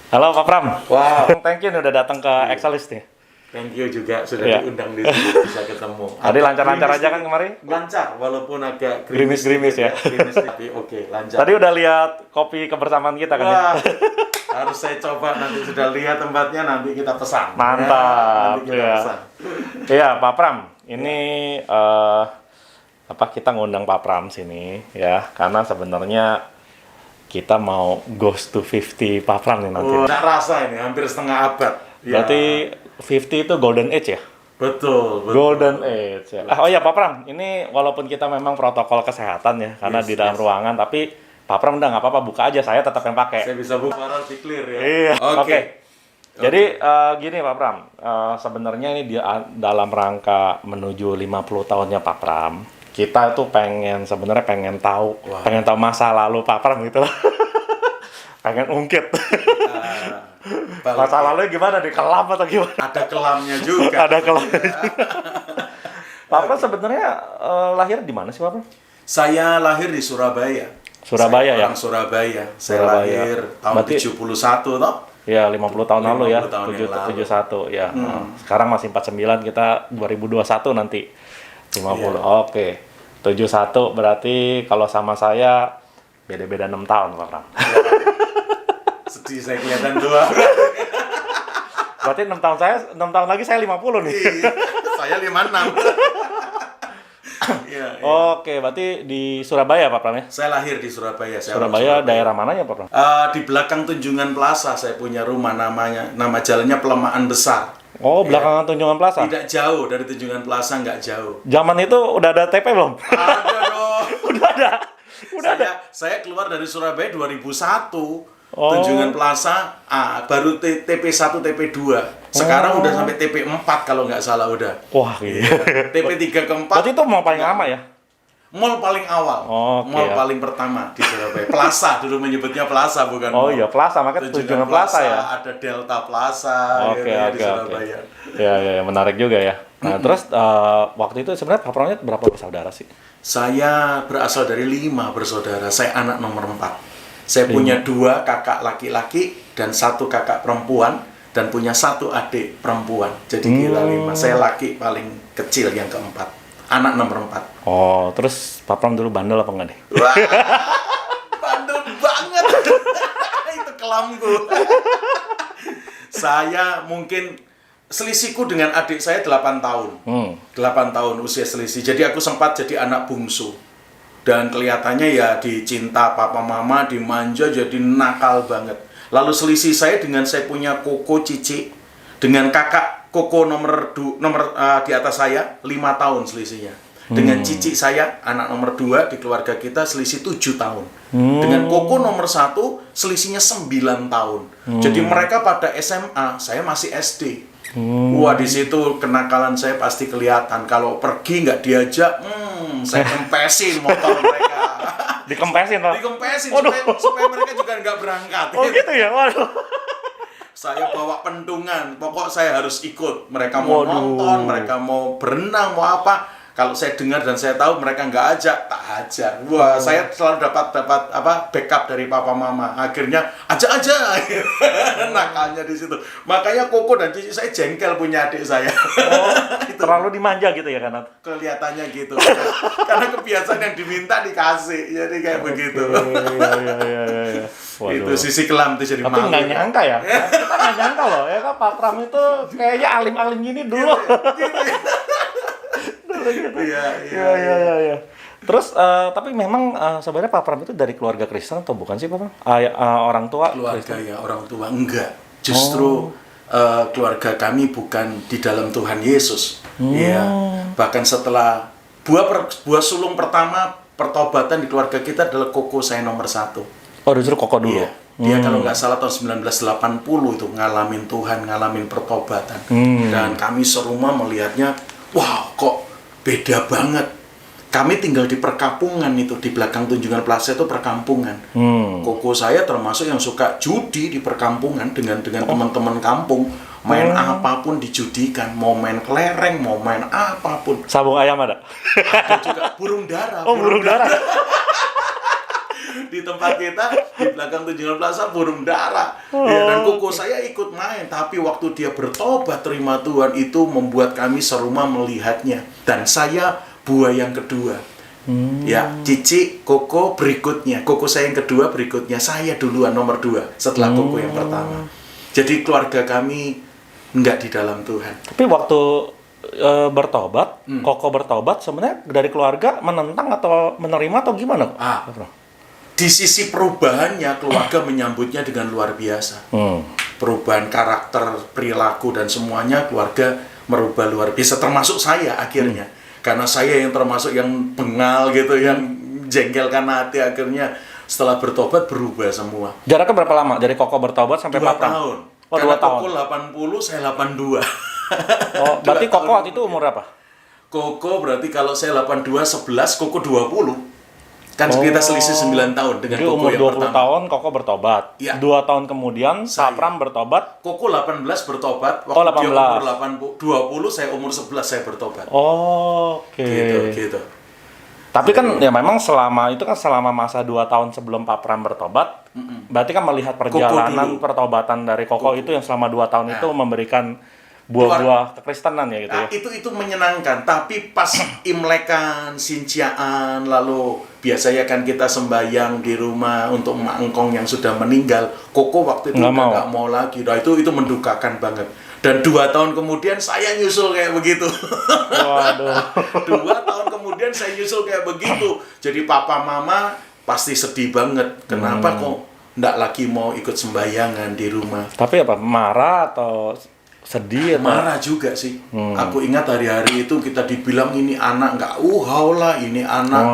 Halo Pak Pram. Wow, Thank you nih udah datang ke Excelist nih. thank you juga sudah Iya. diundang di sini bisa ketemu. Tadi lancar-lancar aja kan Gerimis kemarin? Lancar, walaupun agak Gerimis-gerimis ya. Gerimis, tapi oke, lancar. Tadi udah lihat kopi kebersamaan kita kan ya? Wah, harus saya coba nanti sudah lihat tempatnya nanti kita pesan. Mantap, nanti kita ya. pesan. Iya Pak Pram, ini kita ngundang Pak Pram sini ya, karena sebenarnya kita mau Ghost to 50 Pak Pram nih nanti. Nggak rasa ini hampir setengah abad. Ya. Berarti 50 itu golden age ya? Betul. Golden age ya. Oh iya Pak Pram, ini walaupun kita memang protokol kesehatan ya, karena di dalam ruangan, tapi Pak Pram udah nggak apa-apa, buka aja, saya tetap yang pakai. Saya bisa buka suara clear ya. Iya. Oke. Oke. Jadi gini Pak Pram, sebenarnya ini dalam rangka menuju 50 tahunnya Pak Pram, kita tuh sebenarnya pengen tahu masa lalu Pak Pram gitu loh. Pengen ungkit. Masa lalu gimana, di kelam atau gimana? Ada kelamnya juga. Ada kelam. Pak Pram sebenarnya lahir di mana sih Pak Pram? Saya lahir di Surabaya. Surabaya Saya ya? orang Surabaya. Saya Surabaya. lahir tahun Berarti 71 toh. Ya, 50 tahun lalu ya, 50 tahun yang lalu. 71 ya. Sekarang masih 49, kita 2021 nanti 50. Oke. 71 berarti kalau sama saya beda-beda 6 tahun, Pak Pram. Sedih saya kelihatan tua. Berarti 6 tahun lagi saya 50 nih. Iya, saya 56. Iya, iya. Oke, berarti di Surabaya Pak Pram ya? Saya lahir di Surabaya. Saya orang Surabaya daerah mananya Pak Pram? Di belakang Tunjungan Plaza saya punya rumah, nama jalannya Pelemahan Besar. Oh, belakangan Tunjungan Plaza. Tidak jauh dari Tunjungan Plaza, nggak jauh. Zaman itu udah ada TP belum? Ada dong. Udah ada. Saya keluar dari Surabaya 2001. Tunjungan Plaza, baru TP1, TP2. Sekarang udah sampai TP4 kalau nggak salah udah. Wah, gitu. TP3 ke 4. Berarti itu mau paling lama ya? Mall paling awal, mall paling pertama di Surabaya. Plaza, dulu menyebutnya Plaza bukan Oh mall. iya, Plaza, makanya Tunjungan Plaza ya? Ada Delta Plaza Oke. di Surabaya. Ya, menarik juga ya. Nah, terus waktu itu sebenarnya Pak Pramnya berapa bersaudara sih? Saya berasal dari 5 bersaudara, saya anak nomor 4. Saya punya 2 kakak laki-laki dan 1 kakak perempuan, dan punya 1 adik perempuan. Jadi kita 5. Saya laki paling kecil yang keempat. Anak nomor 4. Oh, terus Pak Pram dulu bandel apa enggak nih? Wah, bandel banget. Itu kelamku. Saya mungkin selisihku dengan adik saya 8 tahun. 8 tahun usia selisih. Jadi aku sempat jadi anak bungsu. Dan kelihatannya ya dicinta papa mama, dimanja, jadi nakal banget. Lalu selisih saya dengan saya punya koko cici, dengan kakak koko nomor di atas saya 5 tahun selisihnya. Dengan cici saya anak nomor 2 di keluarga kita selisih 7 tahun. Dengan koko nomor 1 selisihnya 9 tahun. Jadi mereka pada SMA, saya masih SD. Wah, di situ kenakalan saya pasti kelihatan. Kalau pergi nggak diajak, saya kempesin motor mereka. Dikempesin Pak? Dikempesin supaya mereka juga nggak berangkat. Oh gitu ya? Waduh. Saya bawa pentungan, pokok saya harus ikut. Mereka mau nonton, mereka mau berenang, mau apa. Kalau saya dengar dan saya tahu mereka nggak ajak, tak ajak. Wah, saya selalu dapat backup dari papa mama. Akhirnya ajak aja. Nakalnya di situ. Makanya koko dan cici saya jengkel punya adik saya. Terlalu dimanja gitu ya kan? Kelihatannya gitu. Karena kebiasaan yang diminta dikasih. Jadi kayak begitu. Iya. Itu sisi kelam tuh jadi Tapi malu. nggak nyangka ya? Kita nggak nyangka loh ya kan Pak Pram itu kayaknya alim-alim gini dulu. Iya. Terus tapi memang sebenarnya Pak Pram itu dari keluarga Kristen atau bukan sih Pak Pram? Orang tua Keluarga Kristen? ya, orang tua enggak. Justru keluarga kami bukan di dalam Tuhan Yesus. Iya. Bahkan setelah buah sulung pertama pertobatan di keluarga kita adalah koko saya nomor 1. Oh, justru koko dulu. Iya. Dia kalau nggak salah tahun 1980 itu ngalamin Tuhan, ngalamin pertobatan. Dan kami serumah melihatnya, wow, kok beda banget. Kami tinggal di perkampungan itu, di belakang Tunjungan Plaza itu perkampungan. Koko saya termasuk yang suka judi di perkampungan dengan teman-teman kampung. Main apapun dijudikan, mau main kelereng, mau main apapun. Sabung ayam ada? Ada juga burung dara. Oh, burung dara. Di tempat kita di belakang Tunjungan Plaza burung dara. Ya, dan koko saya ikut main, tapi waktu dia bertobat terima Tuhan itu membuat kami serumah melihatnya. Dan saya buah yang kedua. Ya, Cici, Koko berikutnya. Koko saya yang kedua berikutnya. Saya duluan nomor 2 setelah Koko yang pertama. Jadi keluarga kami enggak di dalam Tuhan. Tapi waktu bertobat, Koko bertobat sebenarnya dari keluarga menentang atau menerima atau gimana? Di sisi perubahannya, keluarga menyambutnya dengan luar biasa. Perubahan karakter, perilaku, dan semuanya keluarga merubah luar biasa. Termasuk saya akhirnya. Karena saya yang termasuk yang bengal gitu, yang jengkelkan hati, akhirnya setelah bertobat berubah semua. Jaraknya berapa lama dari Koko bertobat sampai 2 Papram? tahun. Oh, Karena 2 tahun. Koko 80, saya 82. Oh, berarti Koko waktu itu umur berapa? Koko berarti kalau saya 82, 11, Koko 20. Kan kita selisih 9 tahun dengan jadi Koko umur yang 20 pertama. tahun Koko bertobat. Iya. 2 tahun kemudian Papram bertobat. Koko 18 bertobat, waktu 18. dia umur 20, saya umur 11 saya bertobat. Oke. Gitu. Tapi kan ya memang selama masa 2 tahun sebelum Papram bertobat, berarti kan melihat perjalanan pertobatan dari Koko itu yang selama 2 tahun itu memberikan buah-buah kekristenan ya gitu ya. Itu menyenangkan, tapi pas Imlekan, Sinciaan, lalu biasanya kan kita sembahyang di rumah untuk Mak Engkong yang sudah meninggal. Koko waktu itu nggak mau lagi. Nah, itu mendukakan banget. Dan 2 tahun kemudian saya nyusul kayak begitu. Waduh. 2 tahun kemudian saya nyusul kayak begitu. Jadi papa mama pasti sedih banget. Kenapa kok nggak lagi mau ikut sembahyangan di rumah? Tapi apa, marah atau sedih atau? Marah juga sih. Aku ingat hari-hari itu kita dibilang ini anak nggak haulah, ini anak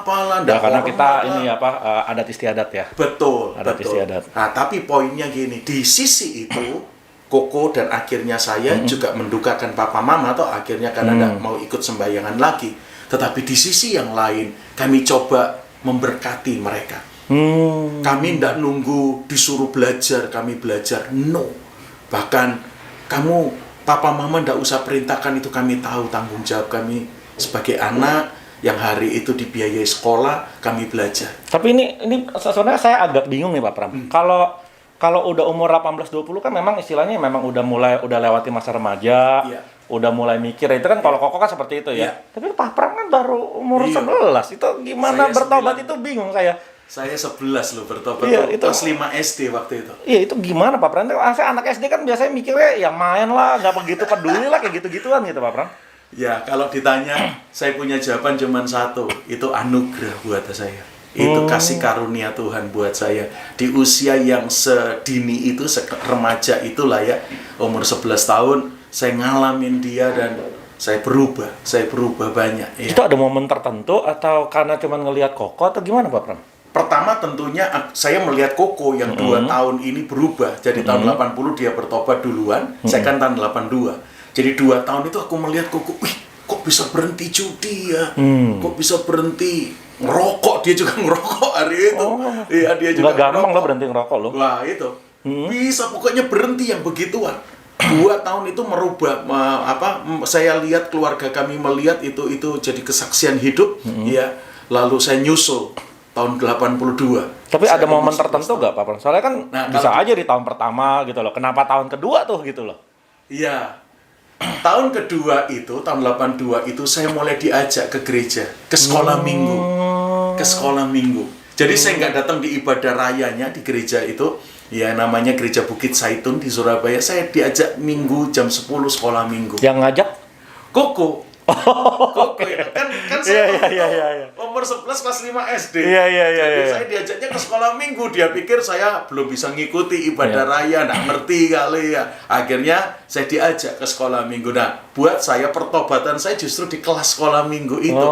apalah, ya, karena kita ini adat istiadat ya. Betul. Adat istiadat. Nah, tapi poinnya gini, di sisi itu Koko dan akhirnya saya juga mendukakan papa mama atau akhirnya karena nggak mau ikut sembahyangan lagi. Tetapi di sisi yang lain kami coba memberkati mereka. Kami nggak nunggu disuruh belajar, kami belajar. No. Bahkan kamu, papa mama ndak usah perintahkan, itu kami tahu tanggung jawab kami sebagai anak yang hari itu dibiayai sekolah, kami belajar. Tapi ini sebenarnya saya agak bingung nih Pak Pram. Kalau udah umur 18-20 kan memang istilahnya memang udah lewati masa remaja, udah mulai mikir. Itu kan kalau Koko kan seperti itu ya. Tapi Pak Pram kan baru umur 11. Itu gimana saya bertobat 9. Itu bingung saya. Saya 11 loh bertobat, itu kelas 5 SD waktu itu. Iya, itu gimana Pak Pram? Saya anak SD kan biasanya mikirnya ya main lah, nggak begitu peduli lah, kayak gitu-gituan gitu Pak Pram. Ya, kalau ditanya, saya punya jawaban cuma satu, itu anugerah buat saya. Itu kasih karunia Tuhan buat saya. Di usia yang sedini itu, remaja itulah ya, umur 11 tahun, saya ngalamin dia dan saya berubah banyak. Ya. Itu ada momen tertentu atau karena cuma ngelihat Koko atau gimana Pak Pram? Pertama tentunya saya melihat Koko yang 2 tahun ini berubah. Jadi tahun 80 dia bertobat duluan, saya kan tahun 82. Jadi 2 tahun itu aku melihat Koko, wih, kok bisa berhenti judi ya? Kok bisa berhenti ngerokok? Dia juga ngerokok hari itu. Iya, dia juga nggak gampang lo berhenti ngerokok lo. Wah, itu. Bisa pokoknya berhenti yang begituan. 2 tahun itu merubah saya lihat keluarga kami melihat itu jadi kesaksian hidup ya. Lalu saya nyusul tahun 82. Tapi ada momen tertentu nggak Pak Pram? Soalnya kan bisa aja di tahun pertama gitu loh. Kenapa tahun kedua tuh gitu loh? Iya. Tahun kedua itu, tahun 82 itu saya mulai diajak ke gereja, ke sekolah minggu. Ke sekolah minggu. Jadi saya nggak datang di ibadah rayanya di gereja itu. Ya namanya Gereja Bukit Zaitun di Surabaya. Saya diajak minggu jam 10 sekolah minggu. Yang ngajak? Koko. Koko ya. Kan saya umur 11 kelas 5 SD. Jadi saya diajaknya ke sekolah minggu. Dia pikir saya belum bisa ngikuti ibadah raya, nggak ngerti kali ya. Akhirnya saya diajak ke sekolah minggu. Nah, buat saya pertobatan saya justru di kelas sekolah minggu itu.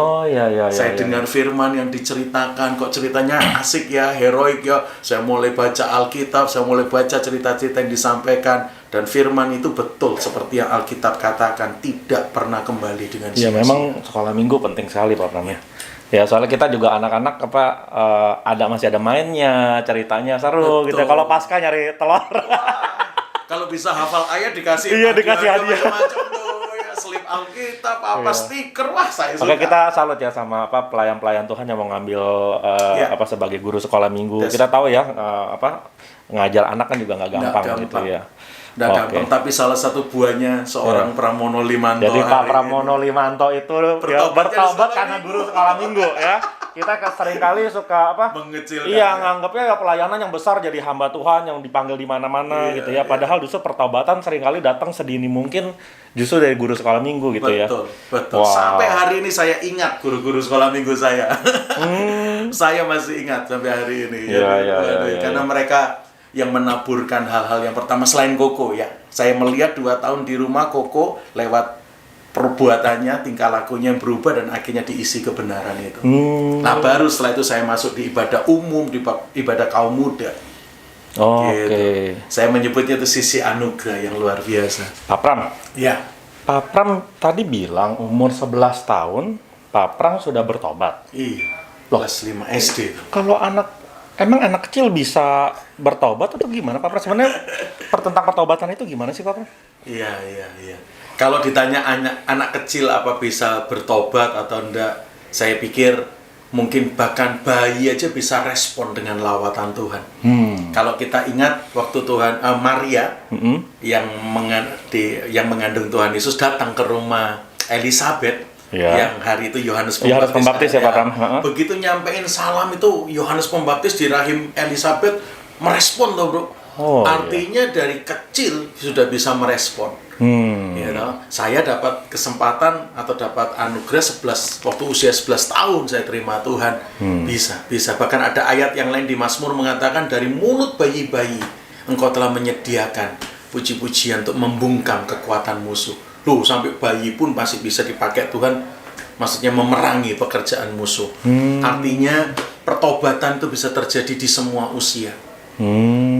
Saya dengar firman yang diceritakan, kok ceritanya asik ya, heroik ya. Saya mulai baca Alkitab, saya mulai baca cerita-cerita yang disampaikan. Dan firman itu betul seperti yang Alkitab katakan, tidak pernah kembali dengan sia-sia. Ya memang sekolah minggu penting sekali Pak Pram ya. Ya soalnya kita juga anak-anak masih ada mainnya, ceritanya seru gitu. Kalau pasca nyari telur. Kalau bisa hafal ayat dikasih dikasih hadiah. Macam-macam tuh ya, slip Alkitab, apa stiker, wah saya suka. Oke, kita salut ya sama pelayan-pelayan Tuhan yang mau ngambil sebagai guru sekolah minggu. Kita tahu ya ngajar anak kan juga nggak gampang gitu ya. Nggak gampang, tapi salah satu buahnya seorang Pramono Limanto. Jadi Pak Pramono Limanto itu bertobat karena guru sekolah minggu ya. Kita seringkali suka mengecilkan. Iya, nganggapnya ya pelayanan yang besar jadi hamba Tuhan yang dipanggil di mana-mana gitu ya. Padahal justru pertobatan seringkali datang sedini mungkin justru dari guru sekolah minggu gitu ya. Betul. Wow. Sampai hari ini saya ingat guru-guru sekolah minggu saya. Saya masih ingat sampai hari ini. Karena mereka yang menaburkan hal-hal yang pertama selain Koko ya. Saya melihat 2 tahun di rumah Koko lewat perbuatannya, tingkah lakunya yang berubah dan akhirnya diisi kebenaran itu. Nah baru setelah itu saya masuk di ibadah umum, di ibadah kaum muda. Gitu. Saya menyebutnya itu sisi anugerah yang luar biasa. Pak Pram. Ya. Pak Pram tadi bilang umur 11 tahun Pak Pram sudah bertobat. Iya. Kelas 5 SD. Kalau emang anak kecil bisa bertobat atau gimana Pak Pram? Sebenarnya tentang pertobatan itu gimana sih Pak Pram? Iya. Kalau ditanya anak kecil apa bisa bertobat atau enggak, saya pikir mungkin bahkan bayi aja bisa respon dengan lawatan Tuhan. Kalau kita ingat waktu Maria yang mengandung Tuhan Yesus datang ke rumah Elizabeth. Yang hari itu Yohanes Pembaptis ya Pak Pram. Begitu nyampein salam itu Yohanes Pembaptis di rahim Elizabeth merespon tuh bro. Artinya dari kecil sudah bisa merespon. Saya dapat kesempatan atau dapat anugerah waktu usia 11 tahun saya terima Tuhan. Bisa. Bahkan ada ayat yang lain di Mazmur mengatakan dari mulut bayi-bayi Engkau telah menyediakan puji-pujian untuk membungkam kekuatan musuh. Loh, sampai bayi pun masih bisa dipakai Tuhan, maksudnya memerangi pekerjaan musuh. Artinya pertobatan itu bisa terjadi di semua usia.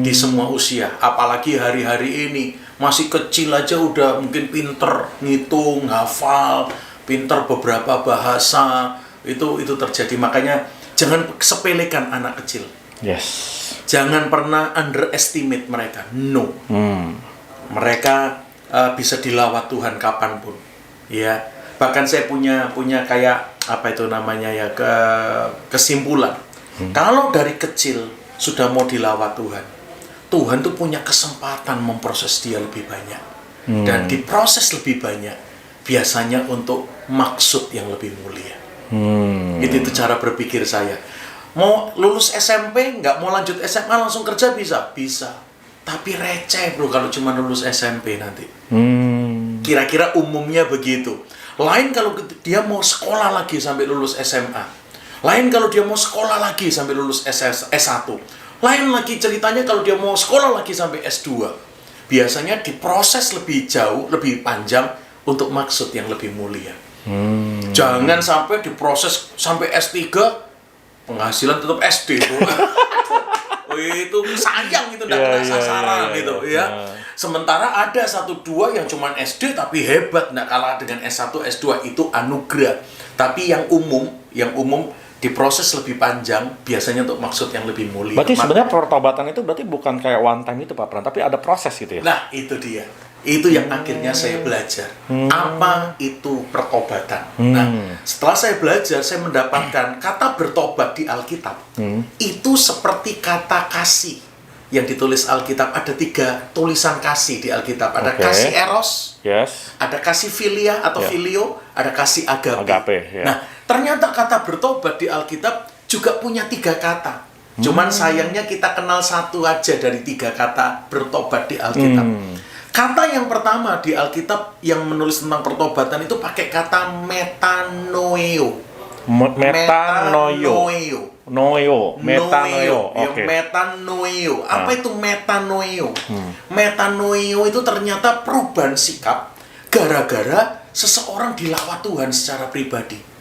Di semua usia, apalagi hari-hari ini masih kecil aja udah mungkin pinter ngitung, hafal, pinter beberapa bahasa, itu terjadi. Makanya jangan sepelekan anak kecil. Yes. Jangan pernah underestimate mereka. No. Mereka bisa dilawat Tuhan kapanpun. Ya. Bahkan saya punya kayak apa itu namanya ya kesimpulan. Kalau dari kecil sudah mau dilawat Tuhan tuh punya kesempatan memproses dia lebih banyak. Dan diproses lebih banyak biasanya untuk maksud yang lebih mulia. Itu cara berpikir saya. Mau lulus SMP, nggak mau lanjut SMA langsung kerja bisa? Bisa. Tapi receh bro kalau cuma lulus SMP nanti. Kira-kira umumnya begitu. Lain kalau dia mau sekolah lagi sampai lulus SMA. Lain kalau dia mau sekolah lagi sampai lulus S1. Lain lagi ceritanya kalau dia mau sekolah lagi sampai S2. Biasanya diproses lebih jauh, lebih panjang untuk maksud yang lebih mulia. Jangan sampai diproses sampai S3, penghasilan tetap SD. Itu sayang itu tidak kena sasaran gitu ya. Sementara ada 1-2 yang cuman SD tapi hebat, nggak kalah dengan S1, S2 itu anugerah. Tapi yang umum diproses lebih panjang biasanya untuk maksud yang lebih mulia. Berarti sebenarnya pertobatan itu berarti bukan kayak one time itu Pak Pram, tapi ada proses gitu ya. Nah, itu dia. Itu yang akhirnya saya belajar. Apa itu pertobatan? Nah, setelah saya belajar, saya mendapatkan kata bertobat di Alkitab. Itu seperti kata kasih yang ditulis Alkitab. Ada 3 tulisan kasih di Alkitab. Ada kasih eros, ada kasih filia atau filio, ada kasih agape. Nah, ternyata kata bertobat di Alkitab juga punya 3 kata. Cuman sayangnya kita kenal 1 aja dari 3 kata bertobat di Alkitab. Kata yang pertama di Alkitab yang menulis tentang pertobatan itu pakai kata metanoeo. Metanoeo. Metanoeo. Apa itu metanoeo? Metanoeo itu ternyata perubahan sikap gara-gara seseorang dilawat Tuhan secara pribadi.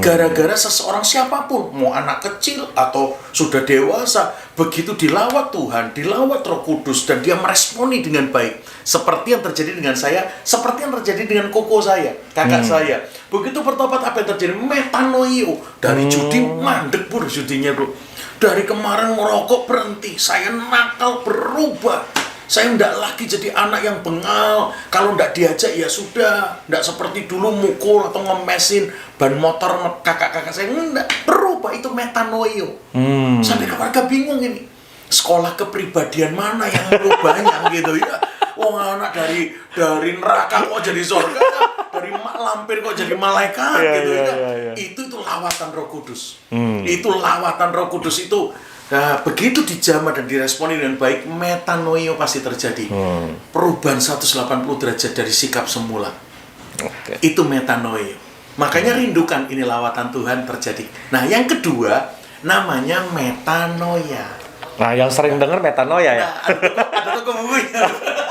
Gara-gara seseorang siapapun, mau anak kecil atau sudah dewasa, begitu dilawat Tuhan, dilawat Roh Kudus, dan dia meresponi dengan baik. Seperti yang terjadi dengan saya, seperti yang terjadi dengan koko saya, kakak saya. Begitu bertobat, apa yang terjadi? Metanoio. Dari judi, mandek bro judinya bro. Dari kemarin merokok berhenti, saya nakal berubah. Saya nggak lagi jadi anak yang bengal. Kalau nggak diajak ya sudah. Nggak seperti dulu mukul atau ngemesin ban motor kakak-kakak saya. Nggak, berubah, itu metanoia. Sampai keluarga bingung ini. Sekolah kepribadian mana yang berubahnya gitu ya. Oh, anak dari neraka kok jadi surga, dari lampir kok jadi malaikat gitu ya. Itu lawatan Roh Kudus. Itu lawatan Roh Kudus itu. Nah, begitu dijamah dan diresponi dengan baik, metanoia pasti terjadi. Perubahan 180 derajat dari sikap semula. Itu metanoia. Makanya rindukan ini lawatan Tuhan terjadi. Nah, yang kedua namanya metanoia. Nah, yang sering dengar metanoia ya. Nah, ada toko bukunya.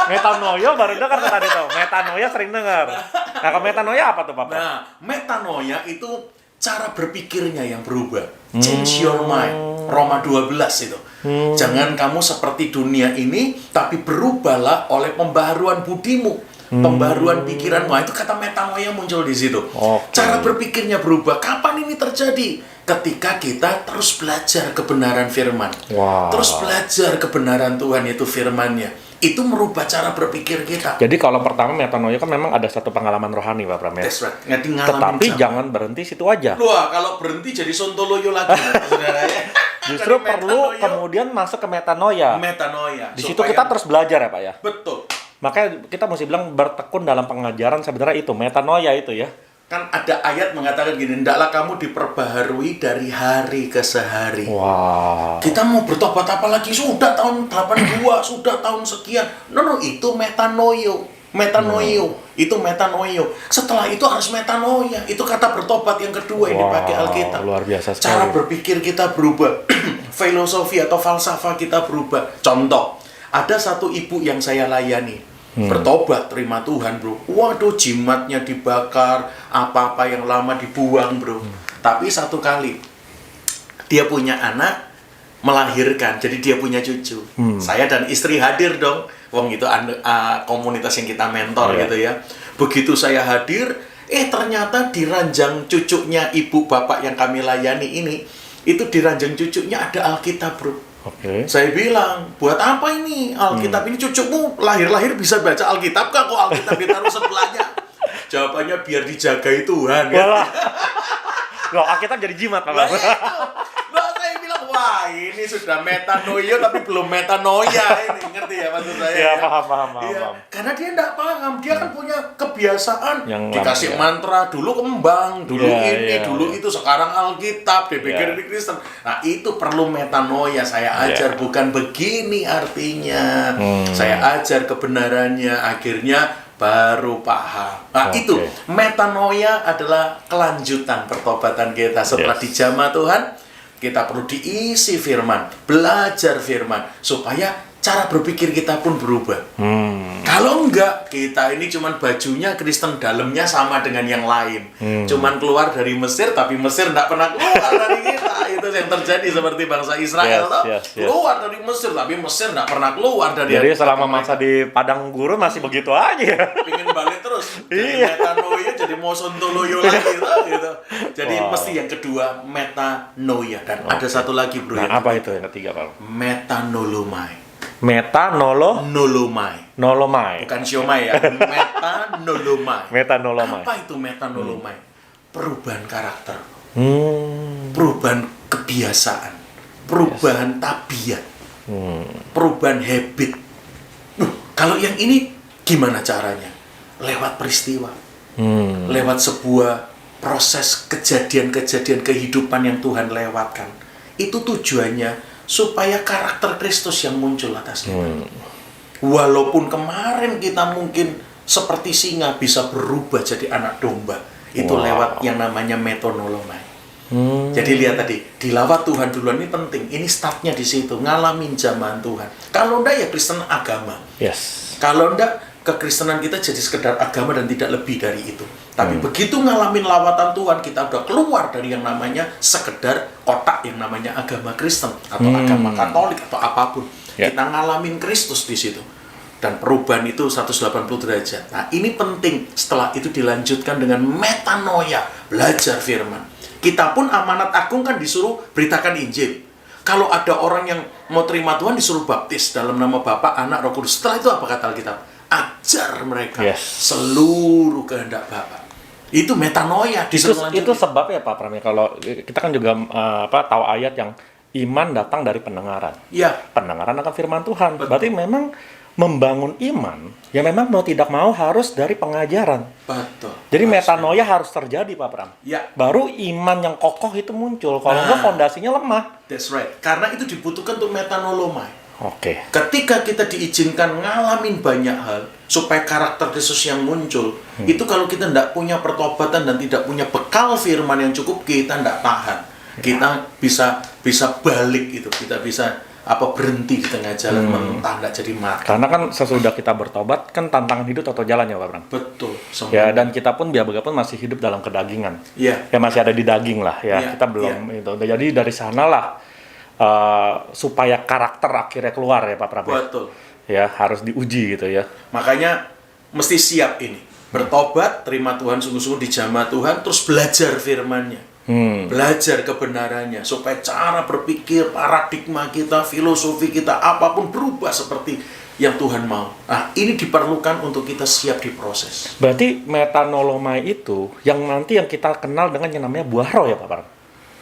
Metanoia baru dengar tadi tuh. Metanoia sering dengar. Nah, kalau metanoia apa tuh, Papa? Nah, metanoia itu cara berpikirnya yang berubah. Change your mind. Roma 12 itu. Jangan kamu seperti dunia ini, tapi berubahlah oleh pembaharuan budimu. Pembaharuan pikiranmu. Nah, itu kata metanoia muncul di situ. Cara berpikirnya berubah. Kapan ini terjadi? Ketika kita terus belajar kebenaran firman. Terus belajar kebenaran Tuhan, yaitu firman-Nya. Itu merubah cara berpikir kita. Jadi kalau pertama metanoia kan memang ada satu pengalaman rohani, Pak Pram ya. That's right. Tetapi jangan berhenti situ aja. Wah, kalau berhenti jadi sontoloyo lagi, saudara ya. Justru perlu kemudian masuk ke metanoia. Metanoia. Di situ kita terus belajar ya, Pak ya. Betul. Makanya kita mesti bilang bertekun dalam pengajaran sebenarnya itu metanoia itu ya. Kan ada ayat mengatakan gini, hendaklah kamu diperbaharui dari hari ke sehari. Kita mau bertobat apa lagi? Sudah tahun 82, sudah tahun sekian. No, itu metanoia. Itu metanoia. Setelah itu harus metanoia. Itu kata bertobat yang kedua yang dipakai Alkitab. Luar biasa sekali. Cara berpikir kita berubah. Filosofi atau falsafah kita berubah. Contoh, ada satu ibu yang saya layani. Bertobat, terima Tuhan, bro. Waduh, jimatnya dibakar, apa-apa yang lama dibuang, bro. Tapi satu kali dia punya anak, melahirkan, jadi dia punya cucu. Saya dan istri hadir dong. Wong itu komunitas yang kita mentor gitu ya. Begitu saya hadir, ternyata di ranjang cucunya ibu bapak yang kami layani ini, itu di ranjang cucunya ada Alkitab, bro. Saya bilang, buat apa ini Alkitab ini? Cucumu lahir-lahir bisa baca Alkitab kah? Kok Alkitab ditaruh sebelahnya? Jawabannya biar dijagai Tuhan. Ya. Loh, Alkitab jadi jimat, Pak. Saya bilang, wah ini sudah metanoia tapi belum metanoia ini. Ngerti ya maksud saya? Ya, paham. Karena dia enggak paham. Dia kan punya kebiasaan yang dikasih mantra, dulu kembang, dulu dulu itu, sekarang Alkitab, dipikir di Kristen. Nah, itu perlu metanoia. Saya ajar bukan begini artinya. Saya ajar kebenarannya, akhirnya baru paham. Nah, itu metanoia adalah kelanjutan pertobatan kita setelah dijamah Tuhan. Kita perlu diisi firman, belajar firman, supaya cara berpikir kita pun berubah. Kalau enggak, kita ini cuman bajunya Kristen, dalamnya sama dengan yang lain. Cuman keluar dari Mesir, tapi Mesir enggak pernah keluar dari kita. Itu yang terjadi seperti bangsa Israel. Keluar dari Mesir, tapi Mesir enggak pernah keluar dari. Jadi selama masa di padang gurun masih begitu aja. Pingin balik terus. Jadi metanoia, jadi mau sontoloyo lagi gitu. Jadi mesti yang kedua metanoia. Dan ada satu lagi, bro. Nah, apa itu yang ketiga, Pak? Metanolomai. Nolomai. Bukan siomay ya. Metanolomai. Apa itu metanolomai? Perubahan karakter. Perubahan kebiasaan. Perubahan tabiat. Perubahan habit. Kalau yang ini gimana caranya? Lewat peristiwa. Lewat sebuah proses kejadian-kejadian kehidupan yang Tuhan lewatkan. Itu tujuannya supaya karakter Kristus yang muncul atas kita. Walaupun kemarin kita mungkin seperti singa bisa berubah jadi anak domba. Itu lewat yang namanya metanolomai. Jadi lihat tadi, dilawat Tuhan duluan ini penting. Ini startnya di situ, ngalamin zaman Tuhan. Kalau enggak ya Kristen agama. Kalau enggak, kekristenan kita jadi sekedar agama dan tidak lebih dari itu. Tapi begitu ngalamin lawatan Tuhan, kita udah keluar dari yang namanya sekedar kotak yang namanya agama Kristen atau agama Katolik atau apapun. Kita ngalamin Kristus di situ. Dan perubahan itu 180 derajat. Nah, ini penting. Setelah itu dilanjutkan dengan metanoia, belajar firman. Kita pun amanat agung kan disuruh beritakan Injil. Kalau ada orang yang mau terima Tuhan disuruh baptis dalam nama Bapa, Anak, Roh Kudus. Setelah itu apa kata Alkitab? Ajar mereka seluruh kehendak Bapa. Itu metanoia. Itu sebabnya Pak Pram, kalau kita kan juga tahu ayat yang iman datang dari pendengaran. Ya. Pendengaran akan firman Tuhan. Betul. Berarti memang membangun iman, ya memang mau tidak mau harus dari pengajaran. Betul. Jadi metanoia harus terjadi Pak Pram. Ya. Baru iman yang kokoh itu muncul. Kalau enggak fondasinya lemah. That's right. Karena itu dibutuhkan untuk metanolomai. Oke. Ketika kita diizinkan ngalamin banyak hal supaya karakter Kristus yang muncul, itu kalau kita tidak punya pertobatan dan tidak punya bekal firman yang cukup, kita tidak tahan. Kita bisa balik itu, kita bisa berhenti di tengah jalan, mentah, nggak jadi mati. Karena kan sesudah kita bertobat kan tantangan hidup atau jalannya Pak Pram. Betul. Ya, dan kita pun biar-bagaimanapun masih hidup dalam kedagingan. Iya. Ya masih ada di daging lah ya. Kita belum itu. Jadi dari sanalah supaya karakter akhirnya keluar ya Pak Pram. Betul. Ya harus diuji gitu ya. Makanya mesti siap ini. Bertobat, terima Tuhan sungguh-sungguh, dijamah Tuhan, terus belajar firman-Nya. Belajar kebenarannya supaya cara berpikir, paradigma kita, filosofi kita, apapun berubah seperti yang Tuhan mau. Nah, ini diperlukan untuk kita siap diproses. Berarti metanolomai itu yang nanti yang kita kenal dengan yang namanya buah roh ya Pak Pram?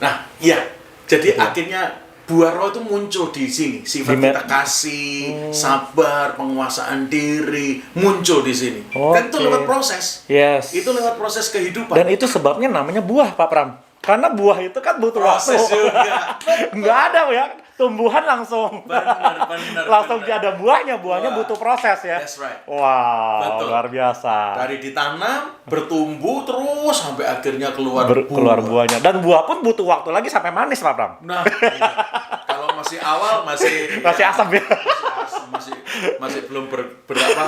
Nah, iya. Jadi akhirnya buah roh itu muncul di sini. Sifat kita kasih, sabar, penguasaan diri, muncul di sini. Dan itu lewat proses. Yes. Itu lewat proses kehidupan. Dan itu sebabnya namanya buah Pak Pram. Karena buah itu kan butuh proses waktu. Juga. Nggak ada ya, tumbuhan langsung. Langsung ada buahnya butuh proses ya. That's right. Wow, luar biasa. Dari ditanam, bertumbuh terus sampai akhirnya keluar buahnya. Dan buah pun butuh waktu lagi sampai manis Pak Pram. Nah, kalau masih awal masih asam ya. Masih belum berapa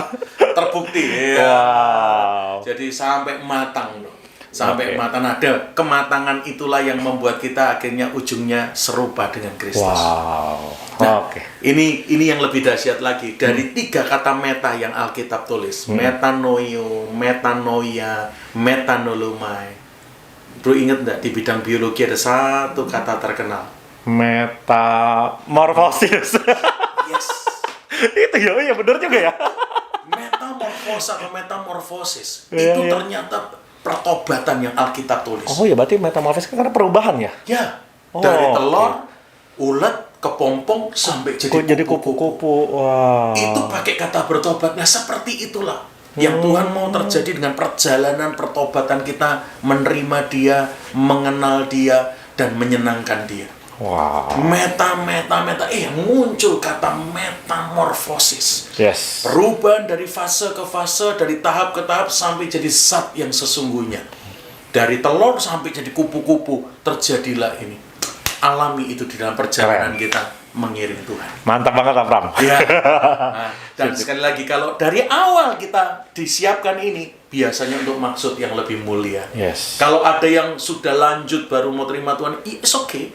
terbukti ya. Wow. Jadi sampai matang loh. Sampai matang. Ada kematangan itulah yang membuat kita akhirnya ujungnya serupa dengan Kristus. Wow. Nah, ini yang lebih dahsyat lagi dari 3 kata meta yang Alkitab tulis. Metanoio, metanoia, metanolomai. Bro, ingat nggak di bidang biologi ada satu kata terkenal? Metamorfosis. Yes. Itu ya benar juga ya. Metamorfosis. Itu ternyata pertobatan yang Alkitab tulis. Oh ya, berarti metamorfosis kan karena perubahan ya? Ya. Dari telur, ulet, kepompong sampai jadi kupu-kupu. Wow. Itu pakai kata bertobat. Nah, seperti itulah yang Tuhan mau terjadi dengan perjalanan pertobatan kita, menerima Dia, mengenal Dia, dan menyenangkan Dia. Wow. Meta. Muncul kata metamorfosis. Yes. Perubahan dari fase ke fase, dari tahap ke tahap sampai jadi zat yang sesungguhnya. Dari telur sampai jadi kupu-kupu, terjadilah ini. Alami itu di dalam perjalanan kita mengiring Tuhan. Mantap banget Pak Pram. Ya. Nah, dan sekali lagi kalau dari awal kita disiapkan ini, biasanya untuk maksud yang lebih mulia. Yes. Kalau ada yang sudah lanjut baru mau terima Tuhan, it's okay.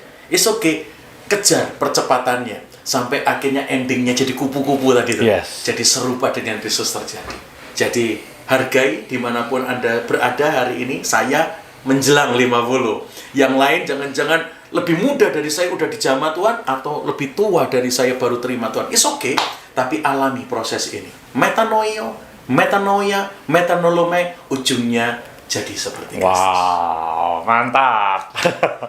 Kejar percepatannya sampai akhirnya endingnya jadi kupu-kupu tadi itu. Yes. Jadi serupa dengan Kristus terjadi. Jadi hargai dimanapun Anda berada hari ini. Saya menjelang 50. Yang lain jangan-jangan lebih muda dari saya udah dijamah Tuhan, atau lebih tua dari saya baru terima Tuhan. It's okay, tapi alami proses ini. Metanoia, metanolome, ujungnya jadi seperti Kristus. Wow, mantap.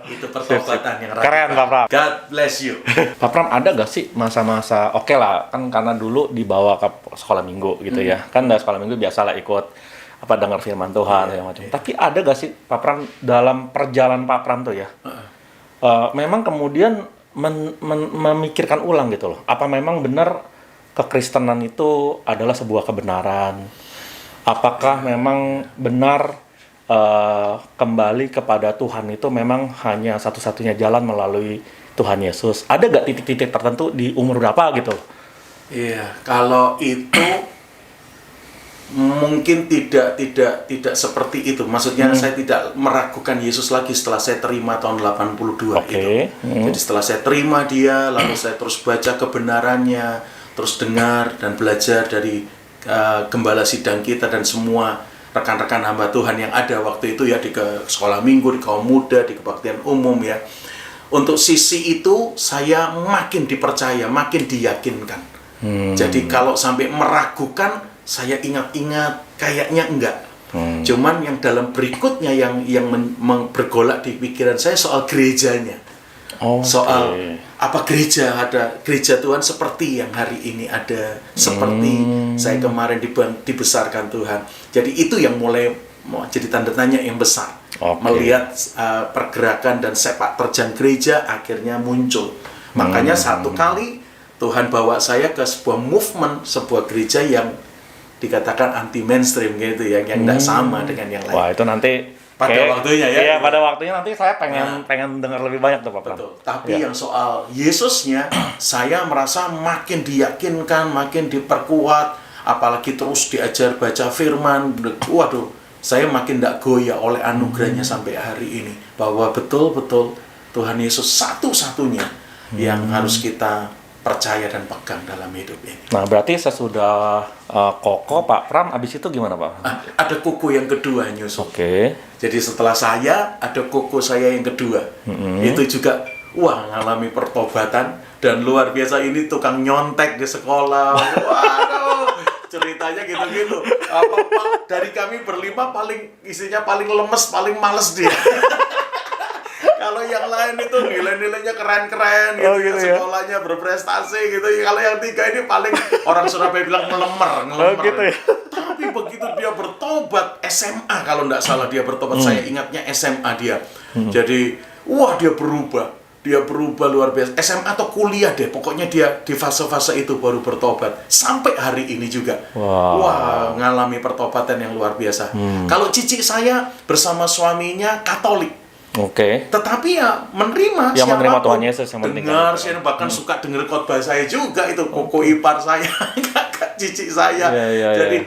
Itu pertobatan yang keren Pak Pram. God bless you. Pak Pram, ada gak sih masa-masa, oke lah, kan karena dulu dibawa ke sekolah minggu gitu ya. Kan dari sekolah minggu biasalah ikut dengar firman Tuhan segala macam. Tapi ada gak sih Pak Pram dalam perjalanan Pak Pram tuh ya? Memang kemudian memikirkan ulang gitu loh. Apa memang benar kekristenan itu adalah sebuah kebenaran? Apakah memang benar kembali kepada Tuhan itu memang hanya satu-satunya jalan melalui Tuhan Yesus? Ada gak titik-titik tertentu di umur berapa gitu? Iya, kalau itu mungkin tidak seperti itu. Maksudnya saya tidak meragukan Yesus lagi setelah saya terima tahun 82 itu. Jadi setelah saya terima Dia, lalu saya terus baca kebenarannya, terus dengar dan belajar dari gembala sidang kita dan semua rekan-rekan hamba Tuhan yang ada waktu itu ya, di sekolah minggu, di kaum muda, di kebaktian umum ya. Untuk sisi itu saya makin dipercaya, makin diyakinkan. Jadi kalau sampai meragukan, saya ingat-ingat kayaknya enggak. Cuman yang dalam berikutnya yang bergolak di pikiran saya soal gerejanya. Soal apa gereja, ada gereja Tuhan seperti yang hari ini ada, seperti saya kemarin dibesarkan Tuhan. Jadi itu yang mulai jadi tanda tanya yang besar. Melihat pergerakan dan sepak terjang gereja akhirnya muncul. Makanya satu kali Tuhan bawa saya ke sebuah movement, sebuah gereja yang dikatakan anti mainstream gitu ya, yang tidak sama dengan yang lain. Wah, itu nanti pada waktunya ya. Iya, pada waktunya nanti saya pengen dengar lebih banyak tuh Pak Pram. Betul. Tapi yang soal Yesusnya, saya merasa makin diyakinkan, makin diperkuat, apalagi terus diajar baca firman. Waduh, saya makin tidak goyah oleh anugerahnya sampai hari ini. Bahwa betul-betul Tuhan Yesus satu-satunya yang harus kita percaya dan pegang dalam hidup ini. Nah, berarti sesudah Koko, Pak Pram, abis itu gimana Pak? Ada koko yang kedua nyusul. Jadi setelah saya, ada koko saya yang kedua. Itu juga, ngalami pertobatan. Dan luar biasa, ini tukang nyontek di sekolah. Waduh, ceritanya gitu-gitu. Dari kami berlima isinya paling lemes, paling males dia. Kalau yang lain itu nilai-nilainya keren-keren gitu, sekolahnya berprestasi gitu. Kalau yang tiga ini paling orang Surabaya bilang ngelemer. Gitu ya. Tapi begitu dia bertobat SMA, kalau nggak salah dia bertobat, saya ingatnya SMA dia. Jadi, dia berubah. Dia berubah luar biasa. SMA atau kuliah deh, pokoknya dia di fase-fase itu baru bertobat. Sampai hari ini juga. Ngalami pertobatan yang luar biasa. Kalau cici saya bersama suaminya Katolik. Tetapi ya menerima Tuhan Yesus yang penting. Dengar, saya bahkan suka dengar khotbah saya juga itu, koko ipar saya, kakak cici saya. Jadi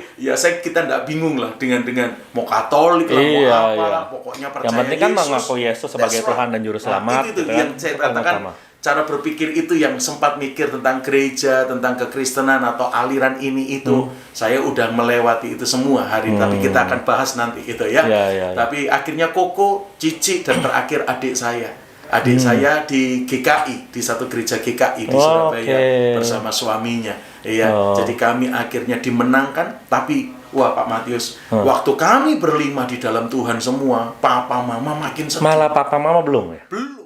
kita tidak bingung lah dengan mau Katolik lah, mau apa lah, pokoknya percaya Yesus. Yang penting kan mengaku Yesus sebagai Tuhan dan Juru Selamat. Itu yang saya katakan. Cara berpikir itu yang sempat mikir tentang gereja, tentang kekristenan atau aliran ini itu, saya udah melewati itu semua hari. Tapi kita akan bahas nanti itu ya. Tapi akhirnya Koko, Cici, dan terakhir adik saya. Adik saya di GKI, di satu gereja GKI di Surabaya bersama suaminya. Jadi kami akhirnya dimenangkan. Tapi Pak Matius, waktu kami berlima di dalam Tuhan semua, papa mama makin sedih. Malah papa mama belum ya? Belum.